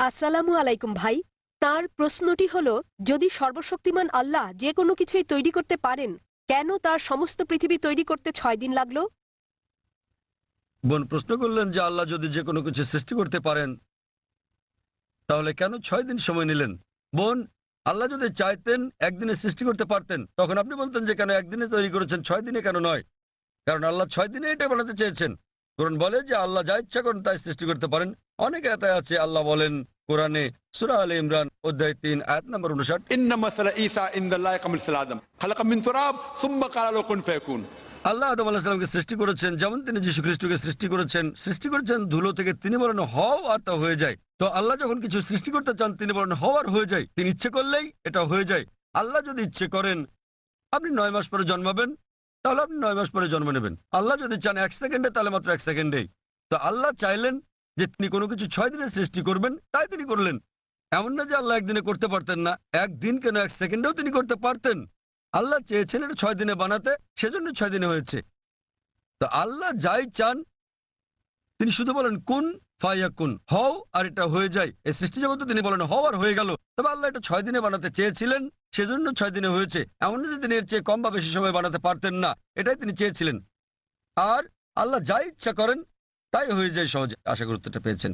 আসসালামু আলাইকুম ভাই। তার প্রশ্নটি হলো, যদি সর্বশক্তিমান আল্লাহ যে কোনো কিছুই তৈরি করতে পারেন, কেন তার সমস্ত পৃথিবী তৈরি করতে 6 দিন লাগলো? বোন প্রশ্ন করলেন যে আল্লাহ যদি যে কোনো কিছু সৃষ্টি করতে পারেন তাহলে কেন 6 দিন সময় নিলেন। বোন, আল্লাহ যদি চাইতেন একদিনে সৃষ্টি করতে পারতেন, তখন আপনি বলতেন যে কেন একদিনে তৈরি করেছেন, 6 দিনে কেন নয়? কারণ আল্লাহ 6 দিনে এটা বানাতে চেয়েছেন। কোরআন বলে যে আল্লাহ যা ইচ্ছা করেন তাই সৃষ্টি করতে পারেন। অনেক আয়াতে আছে, আল্লাহ বলেন কোরআনে সূরা আলে ইমরান অধ্যায় 3 আয়াত নম্বর 59, ইন্না মাসালা ঈসা ইনদাল্লাহি কামিসাল আদম খালাকা মিন তুরাব সুম্মা ক্বালা লাহু কুন ফায়াকুন। আল্লাহ আদম আলাইহিস সালামকে সৃষ্টি করেছেন যেমন তিনি যীশু খ্রিস্টকে সৃষ্টি করেছেন ধুলো থেকে। তিনি বলেন হও আর তা হয়ে যায়। তো আল্লাহ যখন কিছু সৃষ্টি করতে চান তিনি বলেন হও আর হয়ে যায়। তিনি ইচ্ছে করলেই এটা হয়ে যায়। আল্লাহ যদি ইচ্ছে করেন আপনি 9 মাস পরে জন্মাবেন, তাহলে আপনি 9 মাস পরে জন্ম নেবেন। আল্লাহ যদি চান 1 সেকেন্ডে, তাহলে মাত্র 1 সেকেন্ডেই। তো আল্লাহ চাইলেন যে তিনি কোনো কিছু 6 দিনে সৃষ্টি করবেন, তাই তিনি করলেন। এমন না যে আল্লাহ একদিনে করতে পারতেন না, একদিন কেন 1 সেকেন্ডেও তিনি করতে পারতেন। আল্লাহ চেয়েছেন এটা 6 দিনে বানাতে, সেজন্য 6 দিনে হয়েছে। তো আল্লাহ যাই চান তিনি শুধু বলেন কুন ফায়াকুন, হও আর এটা হয়ে যায়। এই সৃষ্টি জগতে তিনি বলেন হও আর হয়ে গেল। তবে আল্লাহ এটা 6 দিনে বানাতে চেয়েছিলেন, সেজন্য 6 দিনে হয়েছে। এমন না যে তিনি এর চেয়ে কম বা বেশি সময় বানাতে পারতেন না, এটাই তিনি চেয়েছিলেন। আর আল্লাহ যা ইচ্ছা করেন তাই হয়ে যায় সহজে। আশা করি উত্তরটা পেয়েছেন।